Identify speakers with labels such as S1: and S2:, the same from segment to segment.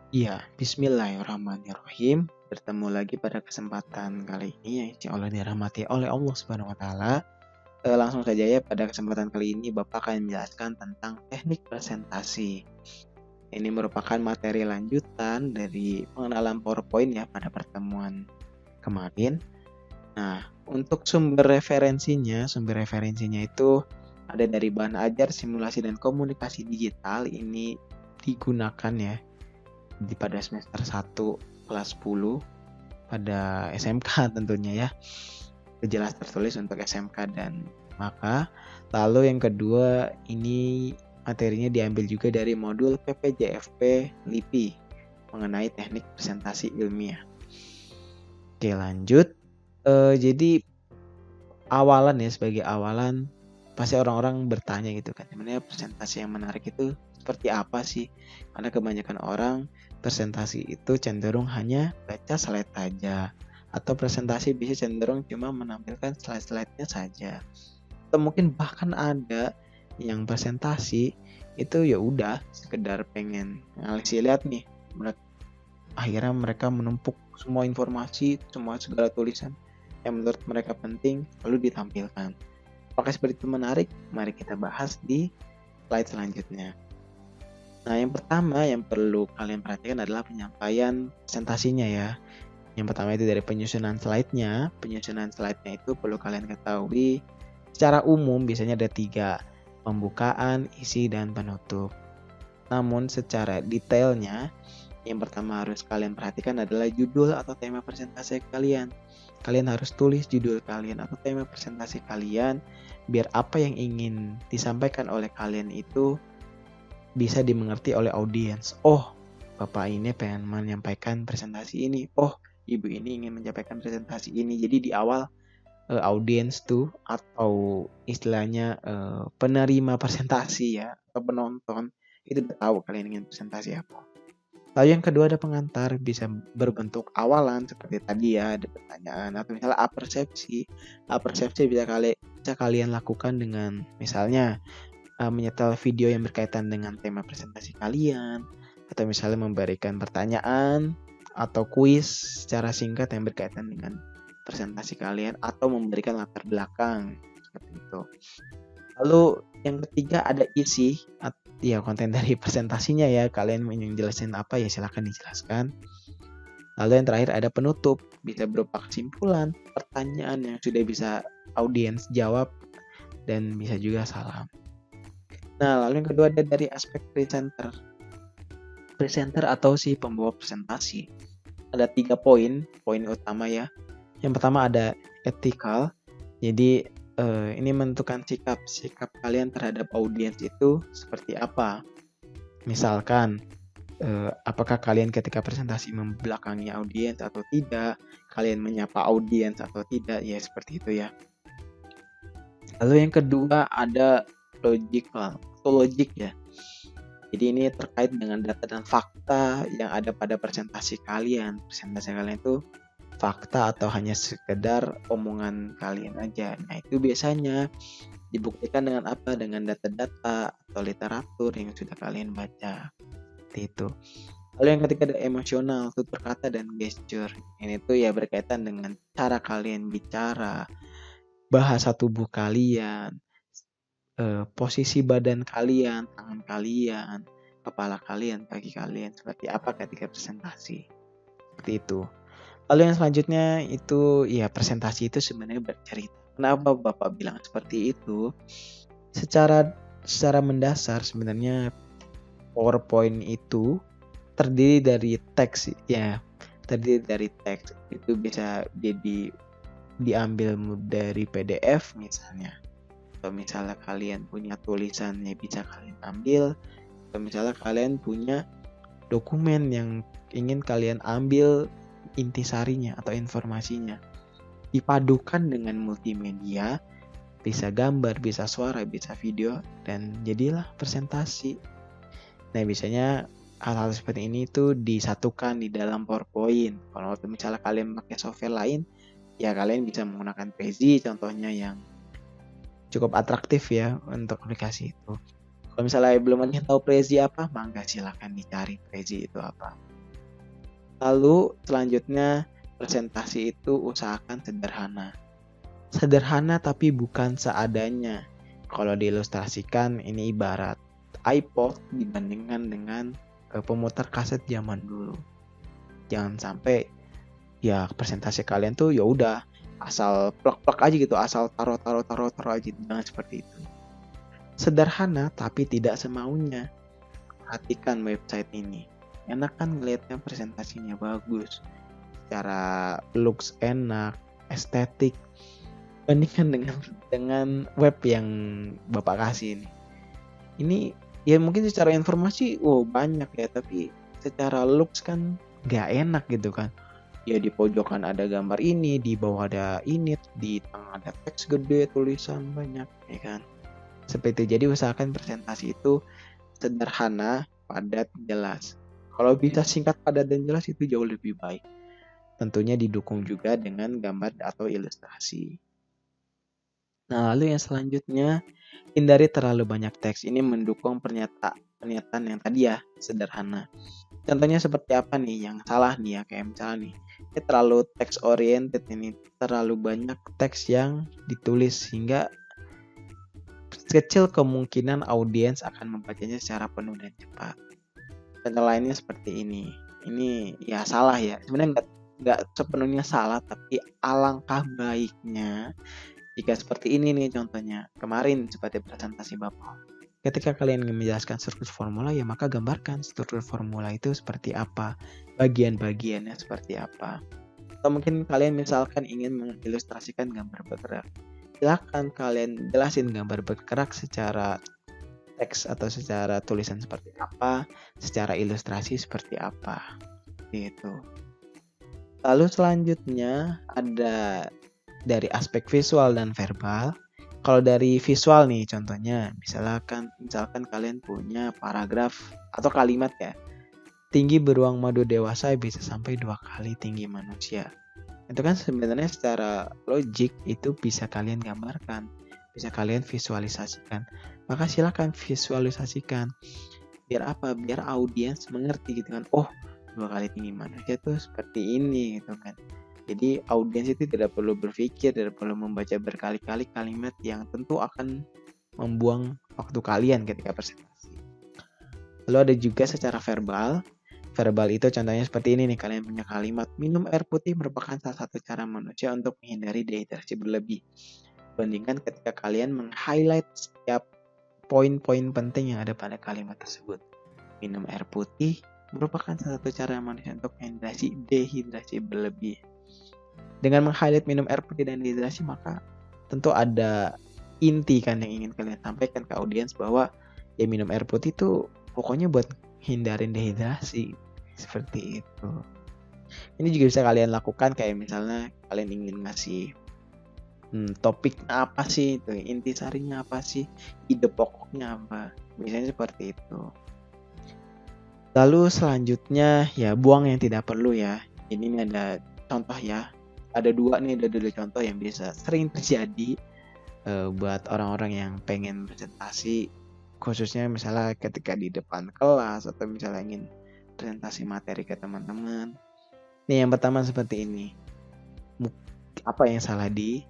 S1: Iya, bismillahirrahmanirrahim. Bertemu lagi pada kesempatan kali ini yang insya Allah dirahmati oleh Allah Subhanahu wa taala. Langsung saja ya, pada kesempatan kali ini Bapak akan menjelaskan tentang teknik presentasi. Ini merupakan materi lanjutan dari pengenalan PowerPoint ya pada pertemuan kemarin. Nah, untuk sumber referensinya itu ada dari bahan ajar, simulasi dan komunikasi digital. Ini digunakan ya pada semester 1 kelas 10 pada SMK tentunya ya. Jelas tertulis untuk SMK dan maka. Lalu yang kedua, ini materinya diambil juga dari modul PPJFP LIPI mengenai teknik presentasi ilmiah. Oke, lanjut. Jadi sebagai awalan pasti orang-orang bertanya gitu kan, sebenarnya presentasi yang menarik itu seperti apa sih? Karena kebanyakan orang presentasi itu cenderung hanya baca slide saja, atau presentasi bisa cenderung cuma menampilkan slide-slide-nya saja. Atau mungkin bahkan ada yang presentasi itu ya udah sekedar pengen ngasih lihat nih, akhirnya mereka menumpuk semua informasi, segala tulisan yang menurut mereka penting lalu ditampilkan. Apakah seperti itu menarik? Mari kita bahas di slide selanjutnya. Nah, yang pertama yang perlu kalian perhatikan adalah penyampaian presentasinya ya. Yang pertama itu dari penyusunan slide-nya. Penyusunan slide-nya itu perlu kalian ketahui secara umum biasanya ada 3, pembukaan, isi, dan penutup. Namun secara detailnya, yang pertama harus kalian perhatikan adalah judul atau tema presentasi kalian. Kalian harus tulis judul kalian atau tema presentasi kalian biar apa yang ingin disampaikan oleh kalian itu bisa dimengerti oleh audiens. Oh, Bapak ini pengen menyampaikan presentasi ini. Oh, Ibu ini ingin menyampaikan presentasi ini. Jadi di awal audiens tuh atau istilahnya penerima presentasi ya atau penonton itu udah tahu kalian ingin presentasi apa. Lalu yang kedua ada pengantar, bisa berbentuk awalan seperti tadi ya, ada pertanyaan atau misalnya apersepsi. Apersepsi bisa kalian lakukan dengan misalnya menyetel video yang berkaitan dengan tema presentasi kalian, atau misalnya memberikan pertanyaan atau kuis secara singkat yang berkaitan dengan presentasi kalian, atau memberikan latar belakang seperti itu. Lalu yang ketiga ada isi, ya konten dari presentasinya ya, kalian ingin jelasin apa ya silahkan dijelaskan. Lalu yang terakhir ada penutup, bisa berupa kesimpulan, pertanyaan yang sudah bisa audiens jawab, dan bisa juga salam. Nah, lalu yang kedua ada dari aspek presenter. Presenter atau si pembawa presentasi. Ada 3 poin utama ya. Yang pertama ada ethical, jadi ini menentukan sikap kalian terhadap audiens itu seperti apa. Misalkan apakah kalian ketika presentasi membelakangi audiens atau tidak, kalian menyapa audiens atau tidak, ya seperti itu ya. Lalu yang kedua ada logik ya. Jadi ini terkait dengan data dan fakta yang ada pada presentasi kalian. Presentasi kalian itu fakta atau hanya sekedar omongan kalian aja. Nah, itu biasanya dibuktikan dengan apa? Dengan data-data atau literatur yang sudah kalian baca. Seperti itu. Lalu yang ketiga ada emosional, tutur kata dan gesture. Ini tuh ya berkaitan dengan cara kalian bicara, bahasa tubuh kalian, posisi badan kalian, tangan kalian, kepala kalian, kaki kalian, seperti apa ketika presentasi. Seperti itu. Lalu yang selanjutnya itu ya presentasi itu sebenarnya bercerita. Kenapa Bapak bilang seperti itu? Secara mendasar sebenarnya PowerPoint itu terdiri dari teks ya. Terdiri dari teks. Itu bisa jadi diambil dari PDF misalnya. Atau misalnya kalian punya tulisan ya bisa kalian ambil. Atau misalnya kalian punya dokumen yang ingin kalian ambil intisarinya atau informasinya, dipadukan dengan multimedia, bisa gambar, bisa suara, bisa video, dan jadilah presentasi. Nah, biasanya hal-hal seperti ini tuh disatukan di dalam PowerPoint. Kalau misalnya kalian pakai software lain, ya kalian bisa menggunakan Prezi contohnya yang cukup atraktif ya untuk aplikasi itu. Kalau misalnya belum ada yang tahu Prezi apa, mangga silahkan dicari Prezi itu apa. Lalu selanjutnya presentasi itu usahakan sederhana. Sederhana tapi bukan seadanya. Kalau diilustrasikan ini ibarat iPod dibandingkan dengan pemutar kaset zaman dulu. Jangan sampai ya presentasi kalian tuh ya udah asal plek-plek aja gitu, asal taruh aja, jangan seperti itu. Sederhana tapi tidak semaunya. Perhatikan website ini. Enak kan ngelihatnya presentasinya bagus. Secara looks enak, estetik. Bandingkan dengan web yang Bapak kasih ini. Ini ya mungkin secara informasi banyak ya, tapi secara looks kan nggak enak gitu kan. Ya di pojokan ada gambar ini, di bawah ada ini, di tengah ada teks gede, tulisan banyak, ya kan. Seperti itu. Jadi usahakan presentasi itu sederhana, padat, jelas. Kalau bisa singkat, padat, dan jelas itu jauh lebih baik. Tentunya didukung juga dengan gambar atau ilustrasi. Nah, lalu yang selanjutnya, hindari terlalu banyak teks. Ini mendukung pernyataan yang tadi ya, sederhana. Contohnya seperti apa nih yang salah nih ya, kayak misalnya nih, ini terlalu text oriented ini, terlalu banyak teks yang ditulis sehingga kecil kemungkinan audiens akan membacanya secara penuh dan cepat. Contoh lainnya seperti ini ya salah ya, sebenarnya nggak sepenuhnya salah, tapi alangkah baiknya jika seperti ini nih contohnya. Kemarin seperti presentasi Bapak. Ketika kalian ingin menjelaskan struktur formula, ya maka gambarkan struktur formula itu seperti apa, bagian-bagiannya seperti apa. Atau mungkin kalian misalkan ingin mengilustrasikan gambar bergerak. Silakan kalian jelasin gambar bergerak secara teks atau secara tulisan seperti apa, secara ilustrasi seperti apa. Gitu. Lalu selanjutnya ada dari aspek visual dan verbal. Kalau dari visual nih contohnya, misalkan kalian punya paragraf atau kalimat ya. Tinggi beruang madu dewasa bisa sampai 2 kali tinggi manusia. Itu kan sebenarnya secara logik itu bisa kalian gambarkan, bisa kalian visualisasikan. Maka silakan visualisasikan. Biar apa? Biar audiens mengerti gitu kan. Oh, 2 kali tinggi manusia tuh seperti ini gitu kan. Jadi audiens itu tidak perlu berpikir, tidak perlu membaca berkali-kali kalimat yang tentu akan membuang waktu kalian ketika presentasi. Lalu ada juga secara verbal. Verbal itu contohnya seperti ini nih, kalian punya kalimat, minum air putih merupakan salah satu cara manusia untuk menghindari dehidrasi berlebih. Bandingkan ketika kalian meng-highlight setiap poin-poin penting yang ada pada kalimat tersebut. Minum air putih merupakan salah satu cara manusia untuk menghindari dehidrasi berlebih. Dengan meng-highlight minum air putih dan dehidrasi, maka tentu ada inti kan yang ingin kalian sampaikan ke audiens bahwa ya minum air putih itu pokoknya buat hindarin dehidrasi. Seperti itu. Ini juga bisa kalian lakukan kayak misalnya kalian ingin ngasih topiknya apa sih, itu inti sarinya apa sih, ide pokoknya apa, misalnya seperti itu. Lalu selanjutnya ya buang yang tidak perlu ya. Ini ada contoh ya, ada dua contoh yang bisa sering terjadi buat orang-orang yang pengen presentasi, khususnya misalnya ketika di depan kelas atau misalnya ingin presentasi materi ke teman-teman. Nih yang pertama seperti ini, apa yang salah di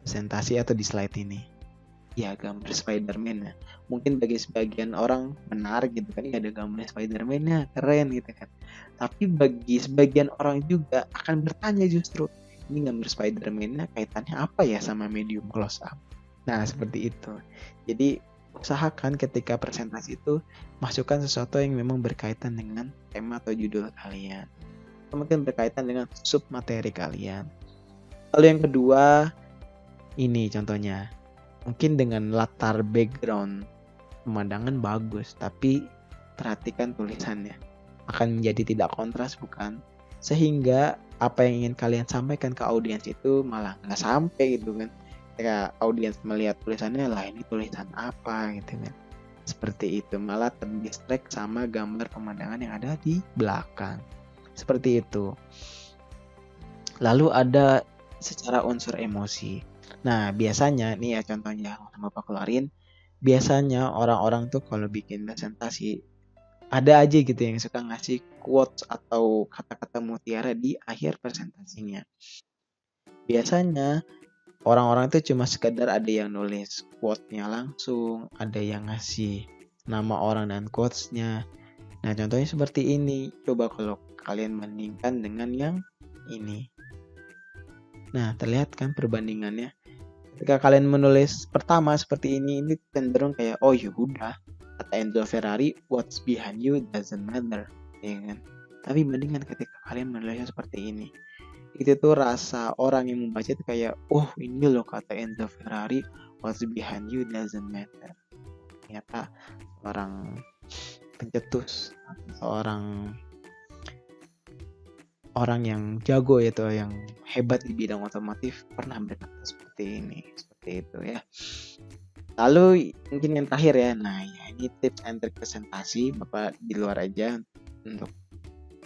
S1: presentasi atau di slide ini? Ya gambar Spider-Man ya. Mungkin bagi sebagian orang menarik gitu kan, ya ada gambar Spider-Man-nya keren gitu kan. Tapi bagi sebagian orang juga akan bertanya justru, ini gambar Spider-Man-nya kaitannya apa ya sama medium close up? Nah seperti itu. Jadi usahakan ketika presentasi itu masukkan sesuatu yang memang berkaitan dengan tema atau judul kalian, atau mungkin berkaitan dengan sub materi kalian. Lalu yang kedua, ini contohnya, mungkin dengan latar background pemandangan bagus, tapi perhatikan tulisannya, akan menjadi tidak kontras bukan? Sehingga apa yang ingin kalian sampaikan ke audiens itu malah nggak sampai gitu kan. Ketika audiens melihat tulisannya, lah ini tulisan apa gitu kan. Seperti itu, malah terdistract sama gambar pemandangan yang ada di belakang. Seperti itu. Lalu ada secara unsur emosi. Nah biasanya nih ya contohnya yang Bapak keluarin, biasanya orang-orang tuh kalau bikin presentasi ada aja gitu yang suka ngasih quotes atau kata-kata mutiara di akhir presentasinya. Biasanya orang-orang itu cuma sekedar ada yang nulis quote-nya langsung, ada yang ngasih nama orang dan quotes-nya. Nah, contohnya seperti ini. Coba kalau kalian bandingkan dengan yang ini. Nah, terlihat kan perbandingannya. Ketika kalian menulis pertama seperti ini cenderung kayak, oh ya udah, kata Enzo Ferrari, what's behind you doesn't matter, ya kan? Tapi bandingkan ketika kalian menulisnya seperti ini. Itu tuh rasa orang yang membaca itu kayak, oh ini loh kata Enzo Ferrari, what's behind you doesn't matter. Ternyata seorang pencetus, seorang orang yang jago itu, yang hebat di bidang otomotif pernah berkata seperti itu ya. Lalu mungkin yang terakhir ya, nah ya ini tips and trick presentasi, Bapak di luar aja untuk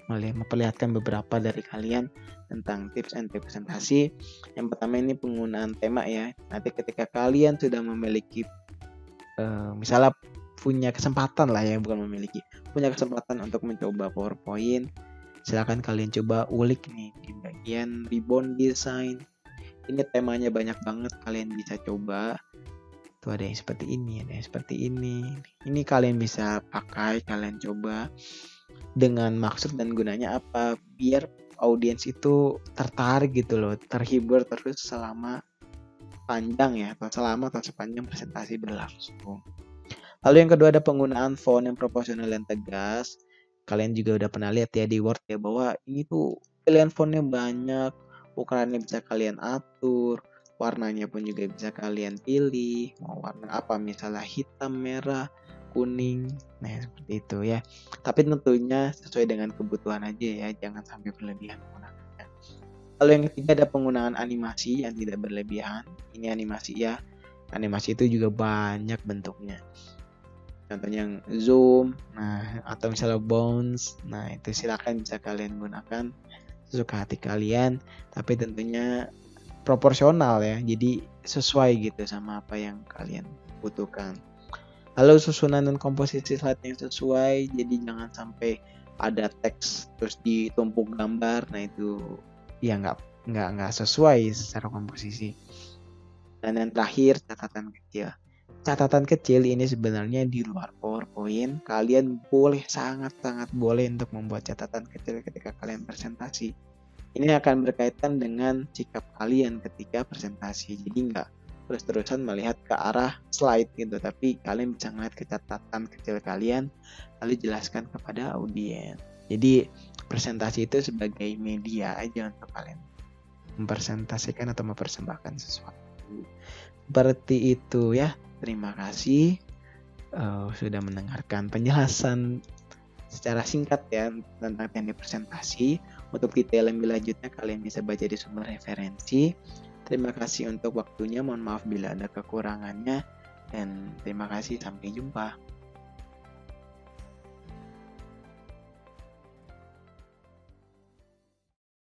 S1: memperlihatkan beberapa dari kalian tentang tips and trick presentasi. Yang pertama ini penggunaan tema ya. Nanti ketika kalian sudah memiliki misalnya punya kesempatan lah ya, punya kesempatan untuk mencoba PowerPoint, silakan kalian coba ulik nih di bagian ribbon design. Ini temanya banyak banget, kalian bisa coba. Tuh ada yang seperti ini, ada yang seperti ini. Ini kalian bisa pakai, kalian coba. Dengan maksud dan gunanya apa? Biar audiens itu tertarik gitu loh, terhibur terus selama panjang ya, atau sepanjang presentasi berlangsung. Lalu yang kedua ada penggunaan font yang proporsional dan tegas. Kalian juga udah pernah lihat ya di Word ya, bahwa ini tuh pilihan fontnya banyak, ukurannya bisa kalian atur, warnanya pun juga bisa kalian pilih, mau warna apa, misalnya hitam, merah, kuning, nah seperti itu ya. Tapi tentunya sesuai dengan kebutuhan aja ya, jangan sampai berlebihan menggunakannya. Lalu yang ketiga ada penggunaan animasi yang tidak berlebihan. Ini animasi ya, animasi itu juga banyak bentuknya. Contohnya yang zoom, nah atau misalnya bounce, nah itu silakan bisa kalian gunakan sesuka hati kalian, tapi tentunya proporsional ya, jadi sesuai gitu sama apa yang kalian butuhkan. Lalu susunan dan komposisi slide yang sesuai, jadi jangan sampai ada teks terus ditumpuk gambar, nah itu ya nggak sesuai secara komposisi. Dan yang terakhir catatan kecil. Catatan kecil ini sebenarnya di luar PowerPoint, kalian boleh sangat-sangat boleh untuk membuat catatan kecil ketika kalian presentasi. Ini akan berkaitan dengan sikap kalian ketika presentasi. Jadi nggak terus-terusan melihat ke arah slide gitu, tapi kalian bisa melihat ke catatan kecil kalian, lalu jelaskan kepada audiens. Jadi presentasi itu sebagai media aja untuk kalian mempresentasikan atau mempersembahkan sesuatu. Seperti itu ya. Terima kasih sudah mendengarkan penjelasan secara singkat ya tentang teknik presentasi. Untuk detail lebih lanjutnya kalian bisa baca di sumber referensi. Terima kasih untuk waktunya, mohon maaf bila ada kekurangannya, dan terima kasih, sampai jumpa.